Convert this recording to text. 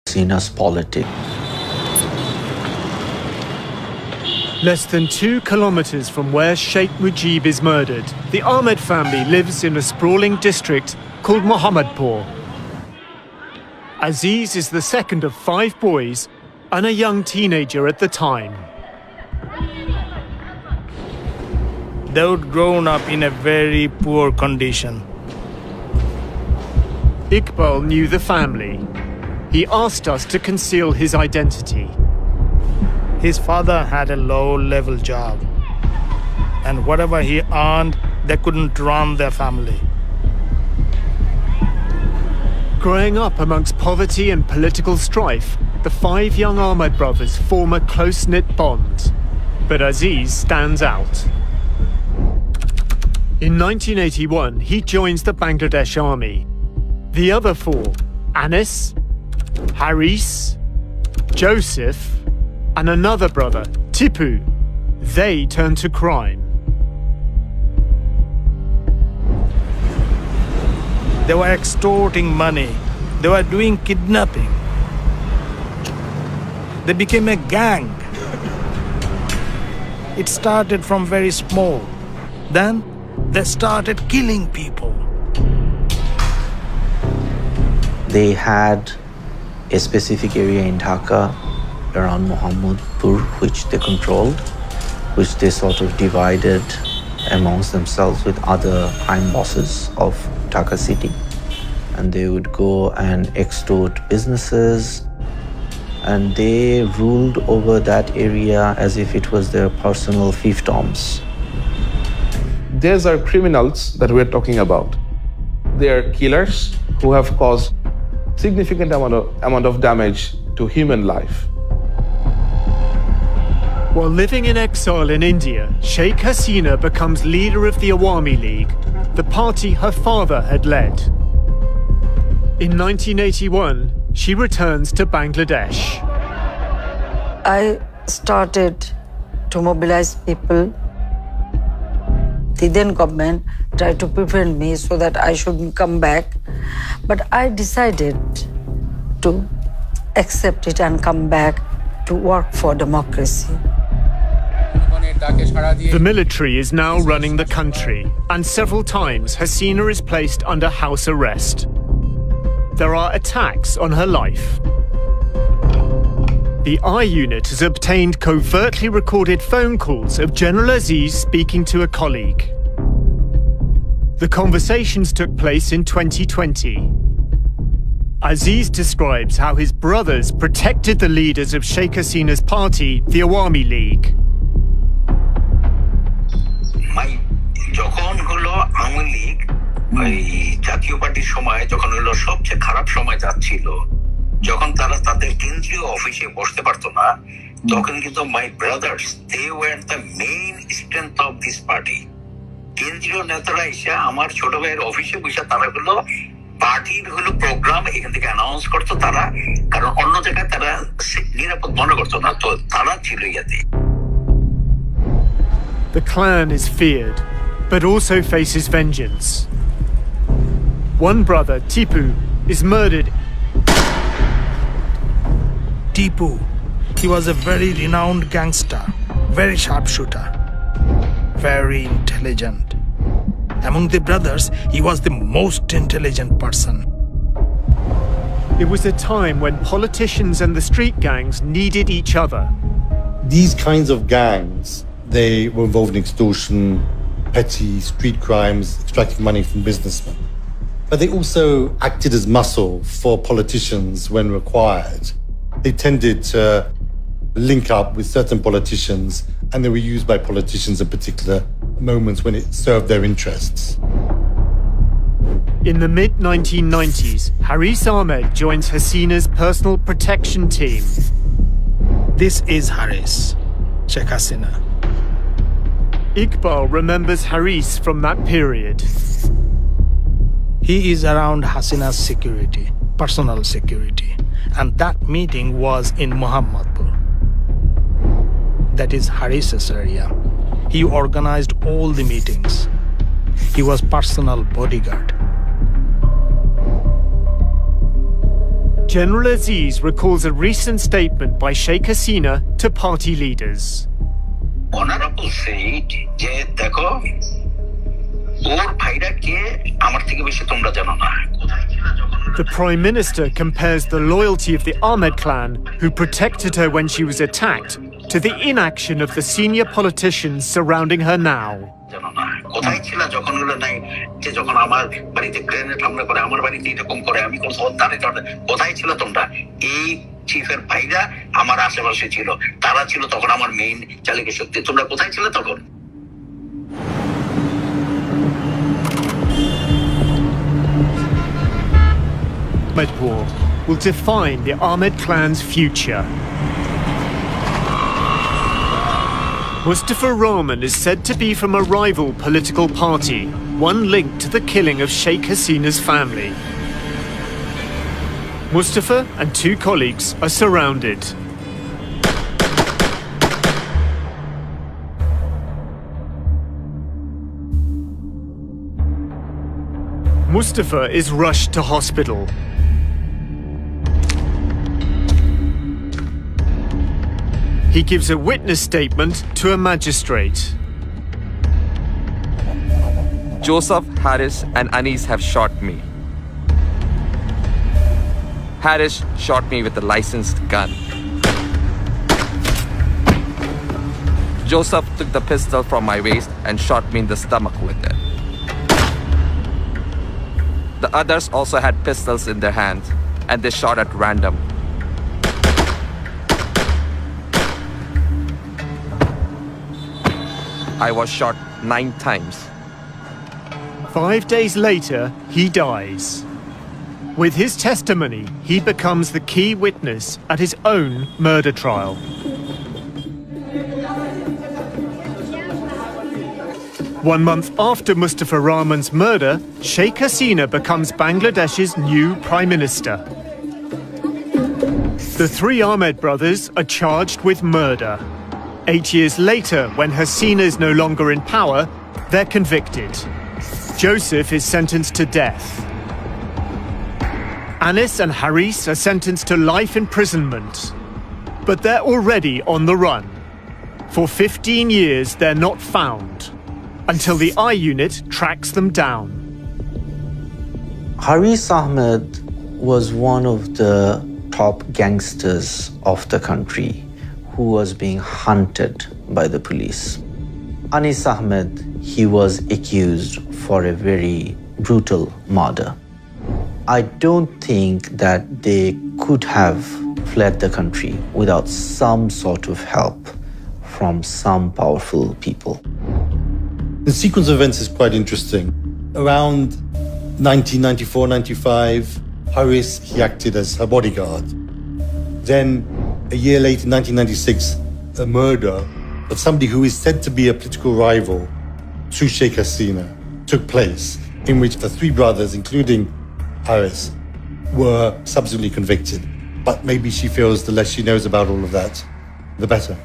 Hasina's politics. Less than 2 kilometers from where Sheikh Mujib is murdered, the Ahmed family lives in a sprawling district called Mohammadpur. Aziz is the second of 5 boys and a young teenager at the time. They would grown up in a very poor condition. Iqbal knew the family. He asked us to conceal his identity. His father had a low-level job, and whatever he earned, they couldn't run their family. Growing up amongst poverty and political strife, the 5 young Ahmed brothers form a close-knit bond. But Aziz stands out. In 1981, he joins the Bangladesh army. The other 4, Anis, Haris, Joseph, and another brother, Tipu, they turn to crime. They were extorting money. They were doing kidnapping. They became a gang. It started from very small. Then they started killing people. They had a specific area in Dhaka around Mohammadpur which they controlled, which they sort of divided amongst themselves with other crime bosses of Dhaka city. And they would go and extort businesses, and they ruled over that area as if it was their personal fiefdoms. These are criminals that we're talking about. They are killers who have caused significant amount of damage to human life. While living in exile in India, Sheikh Hasina becomes leader of the Awami League, the party her father had led. In 1981, she returns to Bangladesh. I started to mobilize people. The then government tried to prevent me so that I shouldn't come back. But I decided to accept it and come back to work for democracy. The military is now running the country, and several times Hasina is placed under house arrest. There are attacks on her life. The I unit has obtained covertly recorded phone calls of General Aziz speaking to a colleague. The conversations took place in 2020. Aziz describes how his brothers protected the leaders of Sheikh Hasina's party, the Awami League. যখন হলো আওয়ামী লীগ ওই জাতীয় পার্টির সময় যখন হলো সবচেয়ে খারাপ সময় যাচ্ছিল, যখন তারা তাদের কেন্দ্রীয় অফিসে বসতে পারতো না, তখন কিন্তু my brothers they were the main strength of this party. কেন্দ্রীয় নেতারা এসে আমার ছোট ভাইয়ের অফিসে বসে তারা হলো পার্টির হলো প্রোগ্রাম এখান থেকে অ্যানাউন্স করতো তারা, কারণ অন্য জায়গায় তারা নিরাপদ মনে করতো না, তো তারা ছিল ইয়াতে। The clan is feared, but also faces vengeance. One brother, Tipu, is murdered. Tipu, he was a very renowned gangster, very sharpshooter, very intelligent. Among the brothers, he was the most intelligent person. It was a time when politicians and the street gangs needed each other. These kinds of gangs, they were involved in extortion, petty street crimes, extracting money from businessmen. But they also acted as muscle for politicians when required. They tended to link up with certain politicians, and they were used by politicians at particular moments when it served their interests. In the mid-1990s, Haris Ahmed joins Hasina's personal protection team. This is Haris, Sheikh Hasina. Iqbal remembers Haris from that period. He is around Hasina's security, personal security. And that meeting was in Mohammadpur. That is Haris's area. He organized all the meetings. He was personal bodyguard. General Aziz recalls a recent statement by Sheikh Hasina to party leaders. Honorable said, যে দেখো ওর ভাইরা কে আমার থেকে বেশি তোমরা জানো না। The Prime Minister compares the loyalty of the Ahmed clan, who protected her when she was attacked, to the inaction of the senior politicians surrounding her now. কোথায় ছিল যখন হলো নাই যে যখন আমার বাড়িতে গ্রেনেড হামলা করে আমার বাড়িতে এরকম করে আমি কোন সন্তানে কোথায় ছিল তোমরা? এই চিফের ভাইরা আমার আশেপাশে ছিল, তারা ছিল তখন আমার মেইন চালিকা শক্তি। তোমরা কোথায় ছিল তখন? Ahmed War will define the Ahmed clan's future. Mustafa Rahman is said to be from a rival political party, one linked to the killing of Sheikh Hasina's family. Mustafa and two colleagues are surrounded. Mustafa is rushed to hospital. He gives a witness statement to a magistrate. Joseph, Harris and Anis have shot me. Harris shot me with a licensed gun. Joseph took the pistol from my waist and shot me in the stomach with it. The others also had pistols in their hands and they shot at random. I was shot 9 times. 5 days later, he dies. With his testimony, he becomes the key witness at his own murder trial. One month after Mustafa Rahman's murder, Sheikh Hasina becomes Bangladesh's new Prime Minister. The three Ahmed brothers are charged with murder. 8 years later, when Hasina is no longer in power, they're convicted. Joseph is sentenced to death. Anis and Haris are sentenced to life imprisonment. But they're already on the run. For 15 years, they're not found, until the I unit tracks them down. Haris Ahmed was one of the top gangsters of the country who was being hunted by the police. Anis Ahmed, he was accused for a very brutal murder. I don't think that they could have fled the country without some sort of help from some powerful people. The sequence of events is quite interesting. Around 1994-95, Haris, he acted as her bodyguard. Then, a year later, 1996, a murder of somebody who is said to be a political rival to Sheikh Hasina took place, in which the three brothers, including Haris, were subsequently convicted. But maybe she feels the less she knows about all of that, the better.